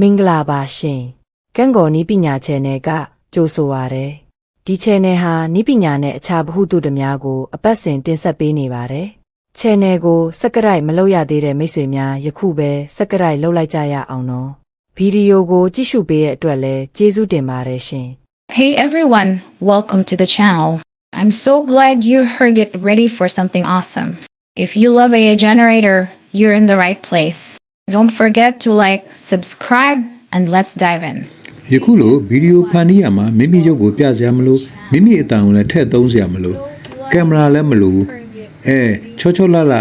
မင်္ဂလာပါရှင်ကန့်ကော်နီးပညာ channel ကကြိုဆိုပါရစေဒီ channel ဟာနီးပညာနဲ့အခြားဗဟုသုတများကိုအပတ်စဉ်တင်ဆက်ပေးနေပါတယ် channel ကို subscribe မလုပ်ရသေးတဲ့မိတ်ဆွေများယခုပဲ subscribe လုပ်လိုက်ကြရအောင်နော်ဗီဒီယိုကိုကြည့်ရှုပေးတဲ့အတွက်လည်းကျေးဇူးတင်ပါတယ်ရှင် Hey everyone, welcome to the channel. I'm so glad you're get ready for something awesome. If you love AI generator, you're in the right place. Don't forget to like, subscribe, and let's dive in. ယခုလိုဗီဒီယိုဖန်တီးရမှာမိမိရုပ်ကိုပြစရာမလိုမိမိအတန်ကိုလည်းထည့်သုံးစရာမလိုကင်မရာလည်းမလိုချောချောလလ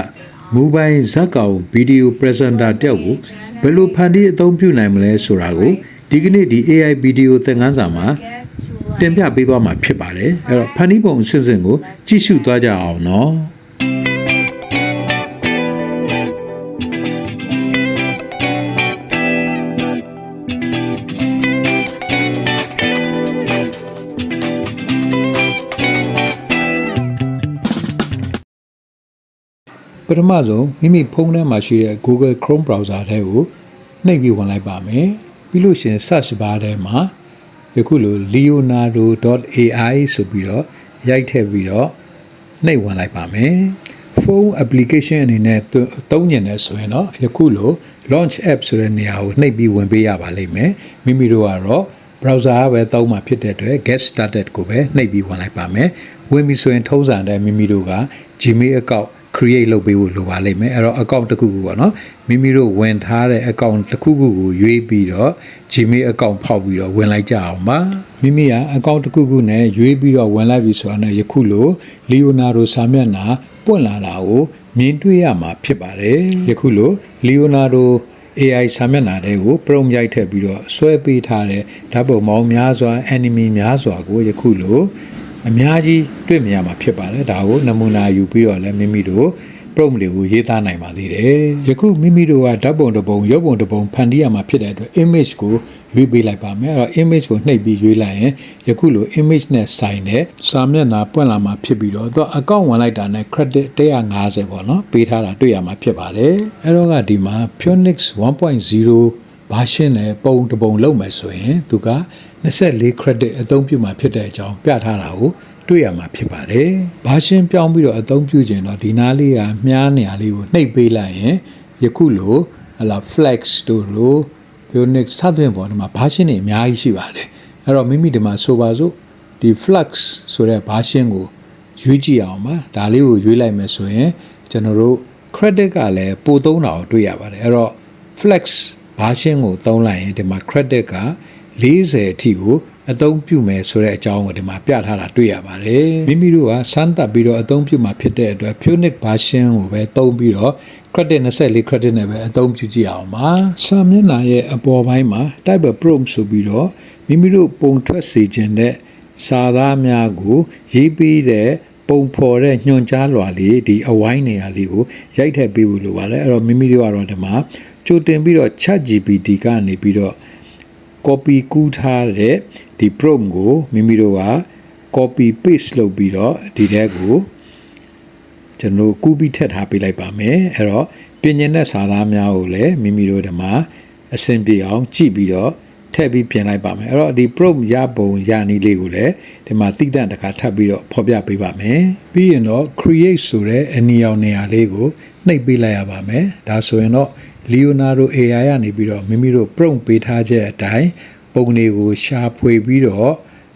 မူပိုင်ဇက်ကောင်ဗီဒီယိုပရက်ဇန်တာတယောက်ကိုဘယ်လိုဖန်တီးအသုံးပြုနိုင်မလဲဆိုတာကိုဒီကနေ့ဒီ AI ဗီဒီယိုသင်ခန်းစာမှာတင်ပြပေးသွားမှာဖြစ်ပါတယ်အဲ့တော့ဖန်တီးပုံအစစ်စစ်ကိုကြည့်ရှုသွားကြအောင်နော်ပထမဆုံးမိမိဖုန်းထဲမှာရှိတဲ့ Google Chrome browser ထဲကိုနှိပ်ပြီးဝင်လိုက်ပါမယ်ပြီးလို့ရှိရင် search bar ထဲမှာယခုလို leonardo.ai ဆိုပြီးတော့ရိုက်ထည့်ပြီးတော့နှိပ်ဝင်လိုက်ပါမယ်ဖုန်း application အနေနဲ့သုံးညင်နေဆိုရင်တော့ယခုလို launch app ဆိုတဲ့နေရာကိုနှိပ်ပြီးဝင်ပေးရပါလိမ့်မယ်မိမိတို့ကတော့ browser ပဲသုံးမှာဖြစ်တဲ့အတွက် get started ကိုပဲနှိပ်ပြီးဝင်လိုက်ပါမယ်ဝင်ပြီဆိုရင်ထုံးစံတဲ့မိမိတို့က Gmail account create လုပ်ပေးဖို့လိုပါလိမ့်မယ်အဲ့တော့ account တစ်ခုခုပေါ့နော်မိမိတို့ဝင်ထားတဲ့ account တစ်ခုခုကိုရွေးပြီးတော့ Gmail account ဖောက်ပြီးတော့ဝင်လိုက်ကြအောင်ပါမိမိက account တစ်ခုခုနဲ့ရွေးပြီးတော့ဝင်လိုက်ပြီဆိုတာနဲ့ယခုလို Leonardo စာမျက်နှာပွင့်လာတာကိုမြင်တွေ့ရမှာဖြစ်ပါတယ်ယခုလို Leonardo AI စာမျက်နှာတွေကို prompt ရိုက်ထည့်ပြီးတော့ဆွဲပေးထားတဲ့ဓာတ်ပုံပေါင်းများစွာ enemy များစွာကိုယခုလိုအများကြီးတွေ့မြင်ရမှာဖြစ်ပါတယ်ဒါကိုနမူနာယူပြီးတော့လည်းမိမိတို့ prompt တွေကိုရေးသားနိုင်ပါသေးတယ်ယခုမိမိတို့ကဓာတ်ပုံတစ်ပုံရုပ်ပုံတစ်ပုံဖန်တီးရမှာဖြစ်တဲ့အတွက် image ကိုရွေးပေးလိုက်ပါမယ်အဲ့တော့ image ကိုနှိပ်ပြီးရွေးလိုက်ရင်ယခုလို image နဲ့ဆိုင်တဲ့စာမျက်နှာပွင့်လာမှာဖြစ်ပြီးတော့သူ account ဝင်လိုက်တာနဲ့ credit 150ပေါ့နော်ပေးထားတာတွေ့ရမှာဖြစ်ပါတယ်အဲ့တော့ကဒီမှာ Phoenix 1.0 version နဲ့ပုံတစ်ပုံလုပ်မယ်ဆိုရင်သူက24 credit အသုံးပြုမှာဖြစ်တဲ့အကြောင်းပြထားတာကိုတွေ့ရမှာဖြစ်ပါတယ်။ဘာရှင်းပြောင်းပြီးတော့အသုံးပြုခြင်းတော့ဒီနားလေးကမြားနေရာလေးကိုနှိပ်ပေးလိုက်ရင်ယခုလိုဟလာ flex တို့ Phoenix စသဖြင့်ပေါ့ဒီမှာဘာရှင်းတွေအများကြီးရှိပါတယ်။အဲ့တော့မိမိဒီမှာဆိုပါစို့ဒီ flex ဆိုတဲ့ဘာရှင်းကိုရွေးကြည့်အောင်ပါ။ဒါလေးကိုရွေးလိုက်မယ်ဆိုရင်ကျွန်တော်တို့ credit ကလည်းပိုသုံးတာကိုတွေ့ရပါတယ်။အဲ့တော့ flex ဘာရှင်းကိုသုံးလိုက်ရင်ဒီမှာ credit က40အထိကိုအသုံးပြုမယ်ဆိုတဲ့အကြောင်းကိုဒီမှာပြထားတာတွေ့ရပါတယ်မိမိတို့ကစမ်းသပ်ပြီးတော့အသုံးပြုမှာဖြစ်တဲ့အတွက် Phoenix version ကိုပဲသုံးပြီးတော့ credit 24 credit နဲ့ပဲအသုံးပြုကြည့်အောင်ပါစာမျက်နှာရဲ့အပေါ်ပိုင်းမှာ type prompt ဆိုပြီးတော့မိမိတို့ပုံထွက်စေခြင်းတဲ့စာသားများကိုရေးပေးတဲ့ပုံဖော်တဲ့ညွှန်ကြားလွှာလေးဒီအဝိုင်းနေရာလေးကိုရိုက်ထည့်ပေးဖို့လိုပါတယ်အဲ့တော့မိမိတို့ကတော့ဒီမှာကြိုတင်ပြီးတော့ ChatGPT ကနေပြီးတော့copy ကူးထားတဲ့ဒီ prompt ကိုမိမိတို့က copy paste လုပ်ပြီးတော့ဒီထဲကိုကျွန်တော်ကူးပြီးထည့်ထားပေးလိုက်ပါမယ်အဲ့တော့ပြင်ကျင်တဲ့စာသားများကိုလည်းမိမိတို့ဒီမှာအဆင်ပြေအောင်ကြည့်ပြီးတော့ထည့်ပြီးပြင်လိုက်ပါမယ်အဲ့တော့ဒီ prompt ရပုံရနည်းလေးကိုလည်းဒီမှာသိတဲ့တခါထပ်ပြီးတော့ဖော်ပြပေးပါမယ်ပြီးရင်တော့ create ဆိုတဲ့အနီရောင်နေရာလေးကိုနှိပ်ပေးလိုက်ရပါမယ်ဒါဆိုရင်တော့Leonardo AI ကနေပြီးတော့မိမိတို့ prompt ပေးထားချက်အတိုင်းပုံတွေကိုရှာဖွေပြီးတော့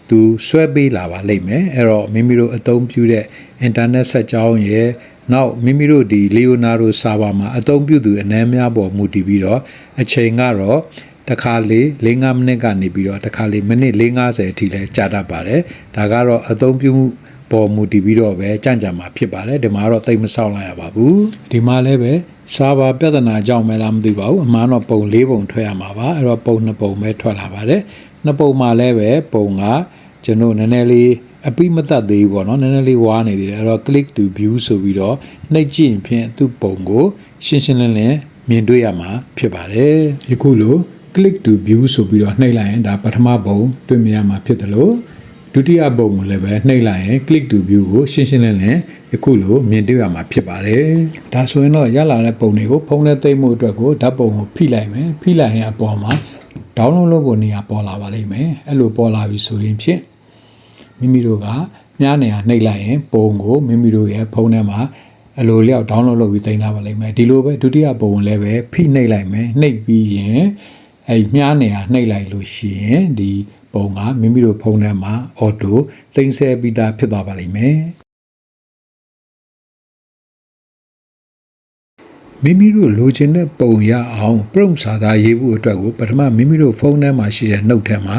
သူဆွဲပေးလာပါလိမ့်မယ်အဲ့တော့မိမိတို့အသုံးပြုတဲ့ internet ဆက်ကြောင်းရဲ့နောက်မိမိတို့ဒီ Leonardo server မှာအသုံးပြုသူအနည်းများပေါ်မူတည်ပြီးတော့အချိန်ကတော့တစ်ခါလေ4-5မိနစ်ကနေပြီးတော့တစ်ခါလေမိနစ်4-50အထိလဲကြာတတ်ပါတယ်ဒါကတော့အသုံးပြုမှုပေါ်မူတည်ပြီးတော့ပဲကြံ့ကြာမှာဖြစ်ပါတယ်ဒီမှာတော့သိမဆောက်လိုက်ရပါဘူးဒီမှာလည်းပဲစာပါပြဿနာကြောင့်မလားမသိပါဘူးအမှန်တော့ပုံ4ပုံထွက်ရမှာပါအဲ့တော့ပုံ2ပုံပဲထွက်လာပါတယ်2ပုံမှာလည်းပဲပုံကကျွန်တော်နည်းနည်းလေးအပိမတတ်သေးဘူးပေါ့နော်နည်းနည်းလေးဝါးနေသေးတယ်အဲ့တော့ click to view ဆိုပြီးတော့နှိပ်ကြည့်ရင်ဖြင့်သူ့ပုံကိုရှင်းရှင်းလင်းလင်းမြင်တွေ့ရမှာဖြစ်ပါတယ်ယခုလို click to view ဆိုပြီးတော့နှိပ်လိုက်ရင်ဒါပထမပုံတွေ့မြင်ရမှာဖြစ်တယ်လို့ဒုတိယပုံကိုလည်းပဲနှိပ်လိုက်ရင် click to view ကိုရှင်းရှင်းလင်းလင်းယခုလိုမြင်တွေ့ရမှာဖြစ်ပါတယ်ဒါဆိုရင်တော့ရလာတဲ့ပုံတွေကိုဖုန်းနဲ့သိမ်းမှုအတွက်ကိုဓာတ်ပုံကိုဖိလိုက်မယ်ဖိလိုက်ရင်အပေါ်မှာ download လုပ်ဖို့နေရာပေါ်လာပါလိမ့်မယ်အဲ့လိုပေါ်လာပြီဆိုရင်ဖြင့်မိမိတို့ကမြားနေရာနှိပ်လိုက်ရင်ပုံကိုမိမိတို့ရဲ့ဖုန်းထဲမှာအလိုလျောက် download လုပ်ပြီးတင်ထားပါလိမ့်မယ်ဒီလိုပဲဒုတိယပုံလည်းပဲဖိနှိပ်လိုက်မယ်နှိပ်ပြီးရင်အဲ့မြားနေရာနှိပ်လိုက်လို့ရှိရင်ဒီပုံကမိမိတို့ဖုန်းထဲမှာ auto သိမ်းဆည်းပြီးသားဖြစ်သွားပါလိမ့်မယ်မိမိတို့လိုချင်တဲ့ပုံရအောင် prompt စာသားရေးဖို့အတွက်ကိုပထမမိမိတို့ဖုန်းထဲမှာရှိတဲ့ note ထဲမှာ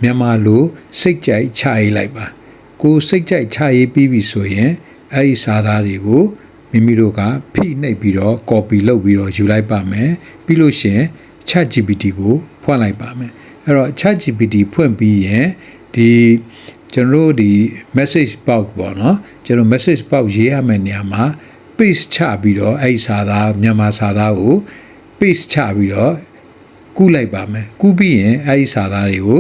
မြန်မာလိုစိတ်ကြိုက်ချရေးလိုက်ပါကိုစိတ်ကြိုက်ချရေးပြီးပြီဆိုရင်အဲ့ဒီစာသားတွေကိုမိမိတို့ကဖိနှိပ်ပြီးတော့ copy လုပ်ပြီးတော့ယူလိုက်ပါမယ်ပြီးလို့ရှိရင် ChatGPT ကိုဖွင့်လိုက်ပါမယ်အဲ့တော့ ChatGPT ဖွင့်ပြီးရင်ဒီကျွန်တော်တို့ဒီ message box ပေါ့နော်ကျွန်တော် message box ရေးရမယ့်နေရာမှာ paste ချပြီးတော့အဲ့ဒီစာသားမြန်မာစာသားကို paste ချပြီးတော့ကူးလိုက်ပါမယ်ကူးပြီးရင်အဲ့ဒီစာသားတွေကို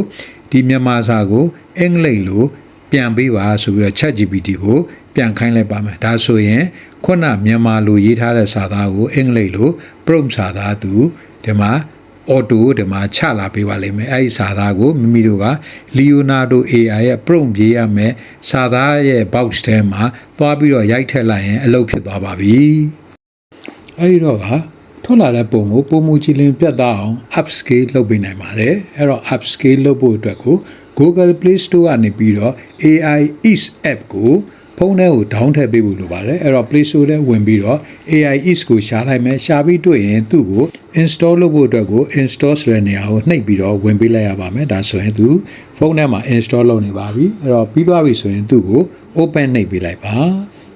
ဒီမြန်မာစာကိုအင်္ဂလိပ်လိုပြန်ပေးပါဆိုပြီးတော့ ChatGPT ကိုပြန်ခိုင်းလိုက်ပါမယ်ဒါဆိုရင်ခုနမြန်မာလိုရေးထားတဲ့စာသားကိုအင်္ဂလိပ်လို prompt စာသားသူဒီမှာ auto ဒီမှာချလာပေးပါလိမ့်မယ်အဲ့ဒီစာသားကိုမိမိတို့က Leonardo AI ရဲ့ prompt ရေးရမယ်စာသားရဲ့ box ထဲမှာသွားပြီးတော့ရိုက်ထည့်လိုက်ရင်အလုပ်ဖြစ်သွားပါပြီအဲ့ဒီတော့ထွက်လာတဲ့ပုံကိုပုံမူကြည်လင်ပြတ်သားအောင် upscale လုပ်ပေးနိုင်ပါတယ်အဲ့တော့ upscale လုပ်ဖို့အတွက်ကို Google Play Store ကနေပြီးတော့ AI is app ကိုဖုန်းထဲကို down ထည့်ပေးဖို့လိုပါတယ်အဲ့တော့ Play Store ထဲဝင်ပြီးတော့ AI is ကိုရှာလိုက်မယ်ရှာပြီးတွေ့ရင်သူ့ကို install လုပ်ဖို့အတွက်ကို install ဆိုတဲ့နေရာကိုနှိပ်ပြီးတော့ဝင်ပေးလိုက်ရပါမယ်ဒါဆိုရင်သူဖုန်းထဲမှာ install လုပ်နေပါပြီအဲ့တော့ပြီးသွားပြီဆိုရင်သူ့ကို open နှိပ်ပေးလိုက်ပါ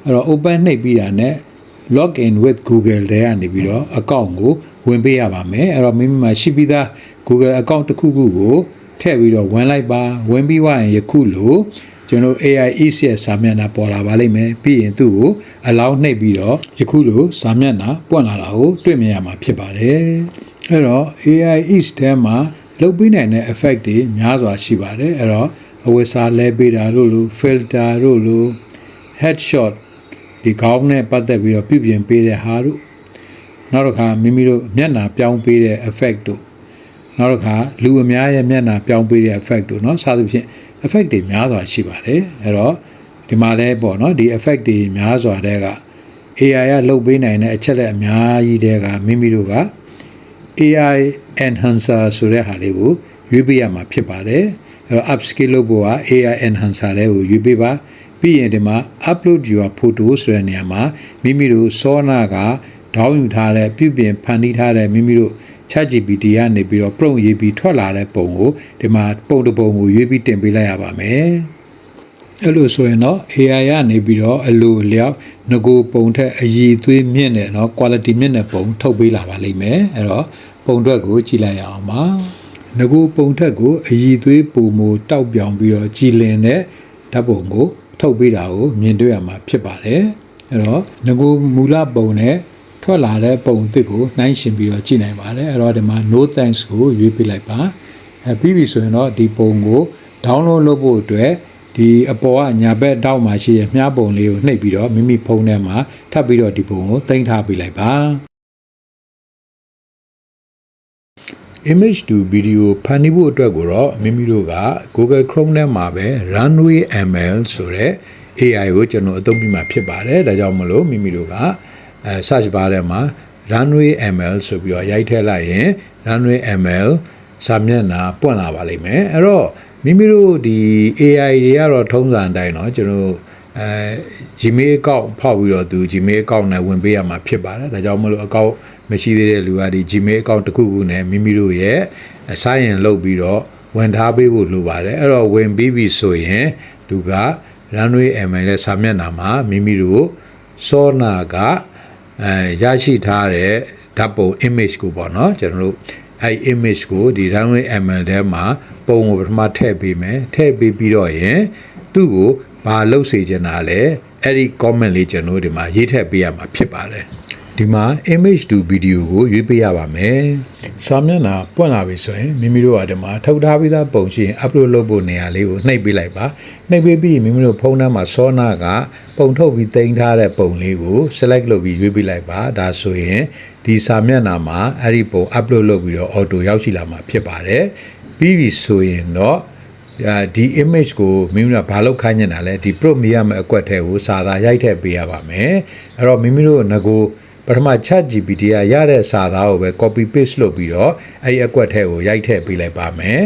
အဲ့တော့ open နှိပ်ပြီးတာနဲ့ log in with Google ထဲကနေပြီးတော့ account ကိုဝင်ပေးရပါမယ်အဲ့တော့မိမိမှာရှိပြီးသား Google account တစ်ခုခုကိုထည့်ပြီးတော့ဝင်လိုက်ပါဝင်ပြီးွားရင်ယခုလိုကျွန်တော် AI is ရဲ့စာမျက်နှာပေါ်လာပါလိမ့်မယ်ပြီးရင်သူ့ကို allow နှိပ်ပြီးတော့ယခုလိုစာမျက်နှာပွင့်လာတာကိုတွေ့မြင်ရမှာဖြစ်ပါတယ်အဲ့တော့ AI is ထဲမှာလုပ်ပေးနိုင်တဲ့ effect တွေများစွာရှိပါတယ်အဲ့တော့အဝတ်စားလဲပေးတာတို့လို filter တို့လို headshot ဒီခေါင်းနဲ့ပတ်သက်ပြီးတော့ပြုပြင်ပေးတဲ့ဟာတို့နောက်တစ်ခါမိမိတို့မျက်နှာပြောင်းပေးတဲ့ effect တို့နောက်တစ်ခါလူအများရဲ့မျက်နှာပြောင်းပေးတဲ့ effect တို့เนาะစသဖြင့် effect တွေများစွာရှိပါတယ်အဲ့တော့ဒီမှာလဲပေါ့เนาะဒီ effect တွေများစွာတဲ့က AI ကလုပ်ပေးနိုင်တဲ့အချက်လက်အများကြီးတဲ့ကမိမိတို့က AI enhancer ဆိုတဲ့ဟာလေးကိုရွေးပေးရမှာဖြစ်ပါတယ်အဲ့တော့ upscale လုပ်ဖို့က AI enhancer လေးကိုရွေးပေးပါပြီးရင်ဒီမှာ upload your photo ဆိုတဲ့နေရာမှာမိမိတို့စောနာကဒေါင်းယူထားတဲ့ပြုပြင်ဖန်တီးထားတဲ့မိမိတို့ ChatGPT ကနေပြီးတော့ prompt ရေးပြီးထွက်လာတဲ့ပုံကိုဒီမှာပုံတစ်ပုံကိုရွေးပြီးတင်ပေးလိုက်ရပါမယ်အဲ့လိုဆိုရင်တော့ AI ကနေပြီးတော့အလိုလျောက်ငကိုပုံထက်အရည်သွေးမြင့်တဲ့เนาะ quality မြင့်တဲ့ပုံထုတ်ပေးလာပါလိမ့်မယ်အဲ့တော့ပုံတွက်ကိုကြည့်လိုက်ရအောင်ပါငကိုပုံထက်ကိုအရည်သွေးပုံမူတောက်ပြောင်ပြီးတော့ကြည်လင်တဲ့ဓာတ်ပုံကိုထုတ်ပေးတာကိုမြင်တွေ့ရမှာဖြစ်ပါတယ်အဲ့တော့ငကိုမူလပုံနဲ့ထွက်လာတဲ့ပုံအသစ်ကိုနှိုင်းယှဉ်ပြီးတော့ကြည့်နိုင်ပါတယ်အဲ့တော့ဒီမှာ no thanks ကိုရွေးပေးလိုက်ပါပြီးပြီဆိုရင်တော့ဒီပုံကို download လုပ်ဖို့အတွက်ဒီအပေါ်ကညာဘက်တောက်မှာရှိတဲ့မြားပုံလေးကိုနှိပ်ပြီးတော့မိမိဖုန်းထဲမှာထပ်ပြီးတော့ဒီပုံကိုတင်ထားပေးလိုက်ပါ image to video ဖန်တီးဖို့အတွက်ကိုတော့မိမိတို့က Google Chrome ထဲမှာပဲ Runway ML ဆိုတဲ့ AI ကိုကျွန်တော်အသုံးပြုမှာဖြစ်ပါတယ်ဒါကြောင့်မလို့မိမိတို့ကsearch bar ထဲမှာ Runway ML ဆိုပြီးတော့ရိုက်ထည့်လိုက်ရင် Runway ML စာမျက်နှာပွင့်လာပါလိမ့်မယ်အဲ့တော့မိမိတို့ဒီ AI တွေကတော့ထုံးစံအတိုင်းเนาะကျွန်တော်Gmail account ဖောက်ပြီးတော့သူ Gmail account နဲ့ဝင်ပေးရမှာဖြစ်ပါတယ်ဒါကြောင့်မလို့ account မရှိသေးတဲ့လူကဒီ Gmail account တစ်ခုခုနဲ့မိမိတို့ရဲ့ sign in လုပ်ပြီးတော့ဝင်ထားပေးဖို့လိုပါတယ်အဲ့တော့ဝင်ပြီးပြီဆိုရင်သူက Runway ML ရဲ့စာမျက်နှာမှာမိမိတို့စောနာကရရှိထားတဲ့ဓာတ်ပုံ image ကိုပေါ့နော်ကျွန်တော်တို့အဲ့ image ကိုဒီ Runway ML ထဲမှာပုံကိုပထမထည့်ပေးမယ်ထည့်ပေးပြီးတော့ရင်သူ့ကိုဘာလုပ်စေချင်တာလဲအဲ့ဒီ comment လေးကျွန်တော်ဒီမှာရေးထည့်ပေးရမှာဖြစ်ပါတယ် ဒီမှာ image to video ကိုရွေးပေးရပါမယ်စာမျက်နှာပွင့်လာပြီဆိုရင်မိမိတို့ကဒီမှာထုတ်ထားပြီးသားပုံရှိရင် upload လုပ်ဖို့နေရာလေးကိုနှိပ်ပေးလိုက်ပါနှိပ်ပေးပြီးမိမိတို့ဖုန်းထဲမှာစောနာကပုံထုတ်ပြီးတင်ထားတဲ့ပုံလေးကို select လုပ်ပြီးရွေးပေးလိုက်ပါဒါဆိုရင်ဒီစာမျက်နှာမှာအဲ့ဒီပုံ upload လုပ်ပြီးတော့ auto ရောက်ရှိလာမှာဖြစ်ပါတယ်ပြီးပြီဆိုရင်တော့ဒီ image ကိုမိမိတို့ဘာလို့ခိုင်းနေတာလဲဒီ premium အကွက်ထဲကိုစာသားရိုက်ထည့်ပေးရပါမယ်အဲ့တော့မိမိတို့ငကိုပထမ ChatGPT ကရတဲ့စာသားကိုပဲ copy paste လုပ်ပြီးတော့အဲ့ဒီအကွက်ထဲကိုရိုက်ထည့်ပေးလိုက်ပါမယ်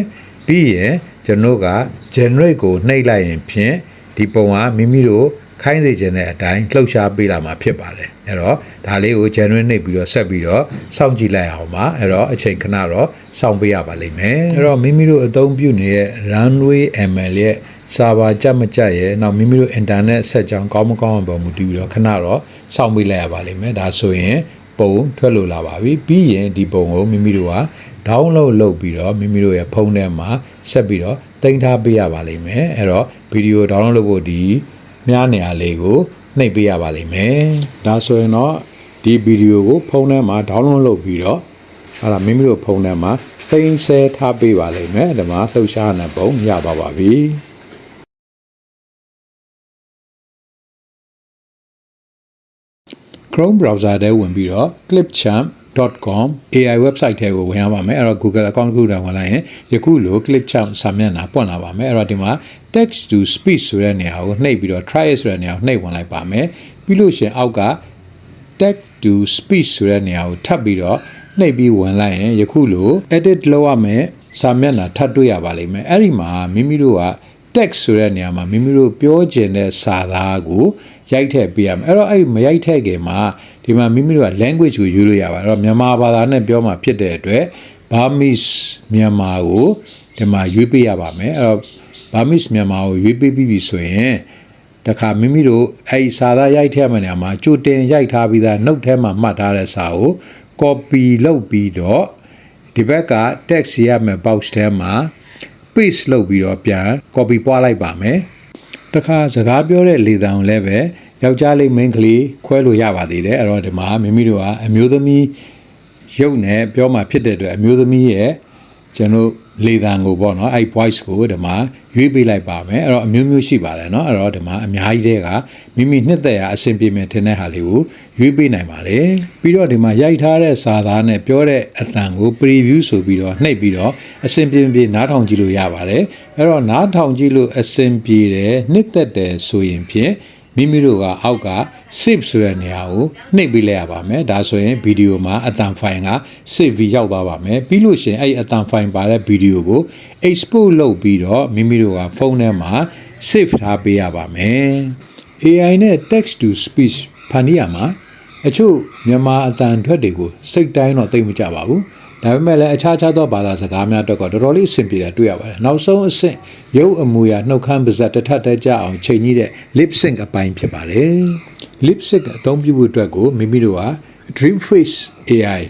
ပြီးရင်ကျွန်တော်က generate ကိုနှိပ်လိုက်ရင်ဖြင့်ဒီပုံကမိမိတို့ခိုင်းစေခြင်းတဲ့အတိုင်းလှုပ်ရှားပေးလာမှာဖြစ်ပါတယ်အဲ့တော့ဒါလေးကို generate နှိပ်ပြီးတော့ဆက်ပြီးတော့စောင့်ကြည့်လိုက်အောင်ပါအဲ့တော့အချိန်ခဏတော့စောင့်ပေးရပါလိမ့်မယ်အဲ့တော့မိမိတို့အသုံးပြုနေတဲ့ runway ml ရဲ့စာပါကြက်မကြက်ရဲ့နောက်မိမိတို့ internet ဆက်ကြောင်းကောင်းမကောင်းပုံမူတည်ပြီးတော့ခဏတော့စောင့်ပေးလိုက်ရပါလိမ့်မယ်ဒါဆိုရင်ပုံထွက်လို့လာပါပြီပြီးရင်ဒီပုံကိုမိမိတို့က download လုပ်ပြီးတော့မိမိတို့ရဲ့ဖုန်းထဲမှာဆက်ပြီးတော့တင်ထားပေးရပါလိမ့်မယ်အဲ့တော့ဗီဒီယို download လုပ်ဖို့ဒီမြားနေရာလေးကိုနှိပ်ပေးရပါလိမ့်မယ်ဒါဆိုရင်တော့ဒီဗီဒီယိုကိုဖုန်းထဲမှာ download လုပ်ပြီးတော့ဟာလာမိမိတို့ဖုန်းထဲမှာတင်ဆဲထားပေးပါလိမ့်မယ်ဒီမှာလှုပ်ရှားနေပုံရပါပြီ Chrome browser ထဲဝင်ပြီးတော့ clipchamp.com AI website ထဲကိုဝင်ရပါမယ်အဲ့တော့ Google account ခုတောင်ဝင်လိုက်ရင်ယခုလို clipchamp စာမျက်နှာပွင့်လာပါမယ်အဲ့တော့ဒီမှာ text to speech ဆိုတဲ့နေရာကိုနှိပ်ပြီးတော့ try it ဆိုတဲ့နေရာကိုနှိပ်ဝင်လိုက်ပါမယ်ပြီးလို့ရှင်အောက်က text to speech ဆိုတဲ့နေရာကိုထပ်ပြီးတော့နှိပ်ပြီးဝင်လိုက်ရင်ယခုလို edit လုပ်ရမယ်စာမျက်နှာထပ်တွေ့ရပါလိမ့်မယ်အဲ့ဒီမှာမိမိတို့က text ဆိုတဲ့နေရာမှာမိမိတို့ပြောချင်တဲ့စာသားကိုရိုက်ထည့်ပေးရမယ်အဲ့တော့အဲ့မရိုက်ထည့်ခင်မှာဒီမှာမိမိတို့က language ကိုယူလို့ရပါတယ်အဲ့တော့မြန်မာဘာသာနဲ့ပြောမှာဖြစ်တဲ့အတွက် Burmese မြန်မာကိုဒီမှာရွေးပေးရပါမယ်အဲ့တော့ Burmese မြန်မာကိုရွေးပေးပြီးပြီဆိုရင်တခါမိမိတို့အဲ့စာသားရိုက်ထည့်မယ့်နေရာမှာကြိုတင်ရိုက်ထားပြီးသား note ထဲမှာမှတ်ထားတဲ့စာကို copy လုပ်ပြီးတော့ဒီဘက်က text ရမယ့် box ထဲမှာ paste လုပ်ပြီးတော့ပြန် copy ပွားလိုက်ပါမယ်တခါစကားပြောတဲ့လေသံကိုလည်းပဲယောက်ျားလေးမိန်းကလေးခွဲလို့ရပါသေးတယ်အဲ့တော့ဒီမှာမိမိတို့ကအမျိုးသမီးရုပ်နဲ့ပြောမှဖြစ်တဲ့အတွက်အမျိုးသမီးရဲ့ကျွန်တော်လေသံကိုပေါ့နော်အဲ့ voice ကိုဒီမှာရွေးပေးလိုက်ပါမယ်အဲ့တော့အမျိုးမျိုးရှိပါတယ်เนาะအဲ့တော့ဒီမှာအများကြီးတဲ့ကမိမိနှစ်သက်ရာအဆင်ပြေမယ်ထင်တဲ့ဟာလေးကိုရွေးပေးနိုင်ပါတယ်ပြီးတော့ဒီမှာရိုက်ထားတဲ့စာသားနဲ့ပြောတဲ့အသံကို preview ဆိုပြီးတော့နှိပ်ပြီးတော့အဆင်ပြေနားထောင်ကြည့်လို့ရပါတယ်အဲ့တော့နားထောင်ကြည့်လို့အဆင်ပြေတယ်နှစ်သက်တယ်ဆိုရင်ဖြင့်မိမိတို့ကအောက်က save ဆိုတဲ့နေရာကိုနှိပ်ပေးလိုက်ရပါမယ်ဒါဆိုရင်ဗီဒီယိုမှာအသံဖိုင်က save ပြီးရောက်သွားပါမယ်ပြီးလို့ရှိရင်အဲ့အသံဖိုင်ပါတဲ့ဗီဒီယိုကို export လုပ်ပြီးတော့မိမိတို့ကဖုန်းထဲမှာ save ထားပေးရပါမယ် AI နဲ့ text to speech ဖန်တီးရမှာအချို့မြန်မာအသံထွက်တွေကိုစိတ်တိုင်းတော့သိမကြပါဘူးဒါပေမဲ့လည်းအခြားသောဘာသာစကားများတော့တော်တော်လေးအဆင်ပြေတာတွေ့ရပါတယ်နောက်ဆုံးအဆင့်ရုပ်အမူအရာနှုတ်ခမ်းပါးစပ်တစ်ထပ်တည်းကြအောင်ချိန်ကြီးတဲ့ lip sync အပိုင်းဖြစ်ပါတယ် lip sync အသုံးပြုဖို့အတွက်ကိုမိမိတို့က Dreamface AI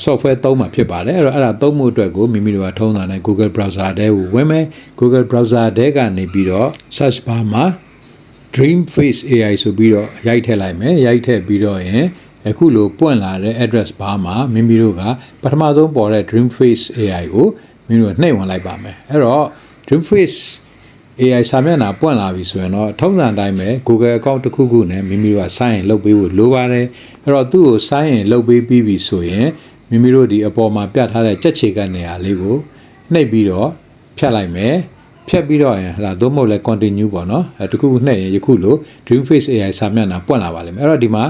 software သုံးမှာဖြစ်ပါတယ်အဲ့တော့အဲ့ဒါသုံးဖို့အတွက်ကိုမိမိတို့ကထုံးတာနဲ့ Google browser ထဲကိုဝင်မယ် Google browser ထဲကနေပြီးတော့ search bar မှာ Dreamface AI ဆိုပြီးတော့ရိုက်ထည့်လိုက်မယ်ရိုက်ထည့်ပြီးတော့ရင်အခုလိုပွင့်လာတဲ့ address bar မှာမိမိတို့ကပထမဆုံးပေါ်တဲ့ Dreamface AI ကိုမိမိတို့နှိပ်ဝင်လိုက်ပါမယ်အဲ့တော့ Dreamface AI စာမျက်နှာပွင့်လာပြီဆိုရင်တော့ထုံးစံတိုင်းပဲ Google account တစ်ခုခုနဲ့မိမိတို့က sign in လုပ်ပေးဖို့လိုပါတယ်အဲ့တော့သူ့ကို sign in လုပ်ပေးပြီးပြီဆိုရင်မိမိတို့ဒီအပေါ်မှာပြထားတဲ့ကြက်ချေကနေရာလေးကိုနှိပ်ပြီးတော့ဖြတ်လိုက်မယ်ဖြတ်ပြီးတော့ရင်ဟလာသို့မဟုတ်လဲ continue ပေါ့နော်အဲတခုခုနှိပ်ရင်ယခုလို Dreamface AI စာမျက်နှာပွင့်လာပါလိမ့်မယ်အဲ့တော့ဒီမှာ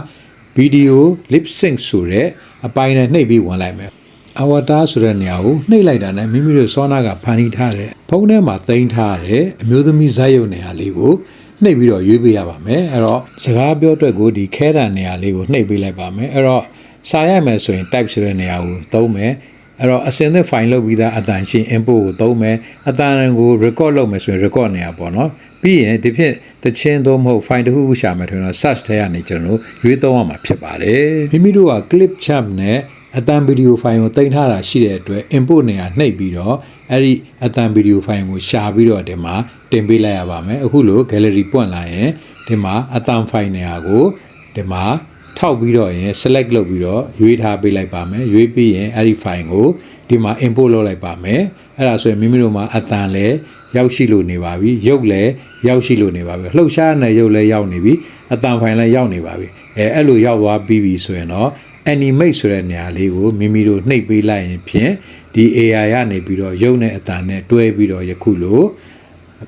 video lip sync ဆိုတဲ့အပိုင်းနဲ့နှိပ်ပြီးဝင်လိုက်မယ် avatar ဆိုတဲ့နေရာကိုနှိပ်လိုက်တာနဲ့မိမိတို့စောနာကဖန်တီးထားတဲ့ဖုန်းထဲမှာသိမ်းထားတဲ့အမျိုးသမီးဇာတ်ရုပ်နေရာလေးကိုနှိပ်ပြီးတော့ရွေးပေးရပါမယ်အဲ့တော့စကားပြောအတွက်ကိုဒီခဲတံနေရာလေးကိုနှိပ်ပေးလိုက်ပါမယ်အဲ့တော့စာရိုက်မယ်ဆိုရင် type ဆိုတဲ့နေရာကိုသုံးမယ်အဲ့တော့အစင်းသစ် file လုပ်ပြီးသားအတန်ရှင်း input ကိုသုံးမယ်အတန်ကို record လုပ်မယ်ဆိုရင် record နေရာပေါ့နော်ပြီးရင်ဒီဖြစ်တချင်းသုံးမဟုတ် file တစ်ခုခုရှာမယ်ဆိုတော့ search ထဲကနေကျွန်တော်တို့ရွေးသုံးရမှာဖြစ်ပါတယ်မိမိတို့က Clipchamp နဲ့အတန်ဗီဒီယိုဖိုင်ကိုတင်ထားတာရှိတဲ့အတွက် input နေရာနှိပ်ပြီးတော့အဲ့ဒီအတန်ဗီဒီယိုဖိုင်ကိုရှာပြီးတော့ဒီမှာတင်ပေးလိုက်ရပါမယ်အခုလို gallery ပွင့်လာရင်ဒီမှာအတန်ဖိုင်နေရာကိုဒီမှာ ထောက်ပြီးတော့ရင် select လုပ်ပြီးတော့ရွေးထားပေးလိုက်ပါမယ်ရွေးပြီးရင်အဲ့ဒီ file ကိုဒီမှာ import လုပ်လိုက်ပါမယ်အဲ့ဒါဆိုရင်မိမိတို့မှာအတန်လဲရောက်ရှိလို့နေပါပြီရုပ်လည်းရောက်ရှိလို့နေပါပြီလှုပ်ရှားတဲ့ရုပ်လည်းရောက်နေပြီအတန်ဖိုင်လည်းရောက်နေပါပြီအဲ့လိုရောက်သွားပြီးပြီဆိုရင်တော့ animate ဆိုတဲ့နေရာလေးကိုမိမိတို့နှိပ်ပေးလိုက်ရင်ဖြင့်ဒီ AI ကနေပြီးတော့ရုပ်နဲ့အတန်နဲ့တွဲပြီးတော့ယခုလို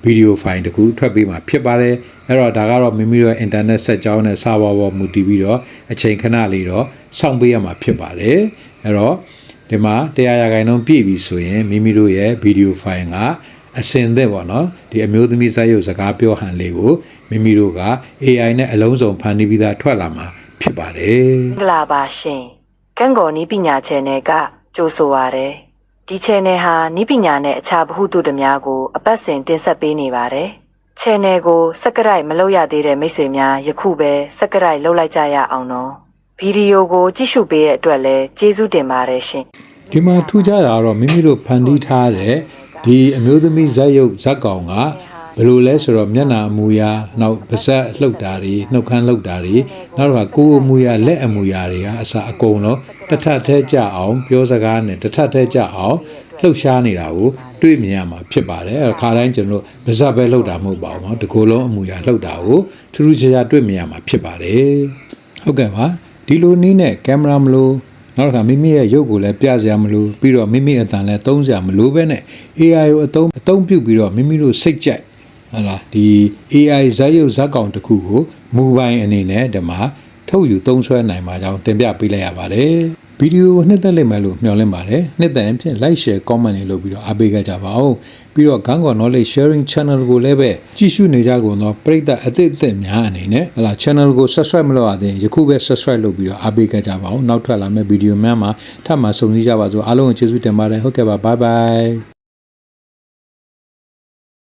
ဗီဒီယိုဖိုင်တစ်ခုထွက်ပေးမှာဖြစ်ပါတယ်အဲ့တော့ဒါကတော့မိမိတို့ internet ဆက်ကြောင်းနဲ့ server ပေါ်မူတည်ပြီးတော့အချိန်ခဏလေးတော့စောင့်ပေးရမှာဖြစ်ပါတယ်အဲ့တော့ဒီမှာ100%ပြည့်ပြီဆိုရင်မိမိတို့ရဲ့ဗီဒီယိုဖိုင်ကအစင်သက်ပေါ့နော်ဒီအမျိုးသမီးဇာတ်ရုပ်စကားပြောဟန်လေးကိုမိမိတို့က AI နဲ့အလုံးစုံဖန်တီးပြီးသားထွက်လာမှာဖြစ်ပါတယ် မင်္ဂလာပါရှင်ကန့်ကော်နီးပညာ channel ကကြိုဆိုပါရယ်ဒီ channel ဟာနီးပညာနဲ့အခြားဗဟုသုတများကိုအပတ်စဉ်တင်ဆက်ပေးနေပါတယ် channel ကို subscribe မလုပ်ရသေးတဲ့မိတ်ဆွေများယခုပဲ subscribe လုပ်လိုက်ကြရအောင်နော်ဗီဒီယိုကိုကြည့်ရှုပေးတဲ့အတွက်လည်းကျေးဇူးတင်ပါတယ်ရှင် ဒီမှာထူးခြားတာကတော့မိမိတို့ဖန်တီးထားတဲ့ဒီအမျိုးသမီးဇာတ်ရုပ်ဇာတ်ကောင်ကဘယ်လိုလဲဆိုတော့မျက်နှာအမူအရာနောက်ပါးစပ်လှုပ်တာတွေနှုတ်ခမ်းလှုပ်တာတွေနောက်တော့ကိုယ်အမူအရာလက်အမူအရာတွေကအစအကုန်လုံးတစ်ထပ်ထဲကြအောင်ပြောစကားနဲ့တစ်ထပ်ထဲကြအောင်လှုပ်ရှားနေတာကိုတွေ့မြင်ရမှာဖြစ်ပါတယ်အခါတိုင်းကျွန်တော်ပါးစပ်ပဲလှုပ်တာမဟုတ်ပါဘူးเนาะဒီကိုယ်လုံးအမူအရာလှုပ်တာကိုထူးထူးခြားခြားတွေ့မြင်ရမှာဖြစ်ပါတယ်ဟုတ်ကဲ့ပါဒီလိုနည်းနဲ့ကင်မရာမလို့နောက်တစ်ခါမိမိရဲ့ရုပ်ကိုလည်းပြစရာမလိုပြီးတော့မိမိအတန်လည်းသုံးစရာမလိုပဲနဲ့ AI ကိုအသုံးပြုပြီးတော့မိမိတို့စိတ်ကြိုက်ဟုတ်လားဒီ AI ဇာတ်ရုပ်ဇာတ်ကောင်တစ်ခုကိုမူပိုင်းအနေနဲ့ဒီမှာထုတ်ယူသုံးစွဲနိုင်မှာကြောင်းတင်ပြပေးလိုက်ရပါတယ်ဗီဒီယိုကိုနှစ်သက်လိမ့်မယ်လို့မျှော်လင့်ပါတယ်နှစ်သက်ရင်ဖြင့် like share comment တွေလုပ်ပြီးတော့အားပေးကြပါဦးပြီးတော့ Gangor Knowledge Sharing Channel ကိုလည်းပဲကြည့်ရှုနေကြကုန်သောပရိသတ်အသစ်များအနေနဲ့ဟလာ channel ကို subscribe မလုပ်ရသေးရင်ယခုပဲ subscribe လုပ်ပြီးတော့အားပေးကြပါဦးနောက်ထွက်လာမယ့်ဗီဒီယိုများမှာထပ်မံဆုံစည်းကြပါစို့အားလုံးကိုကျေးဇူးတင်ပါတယ်ဟုတ်ကဲ့ပါ bye bye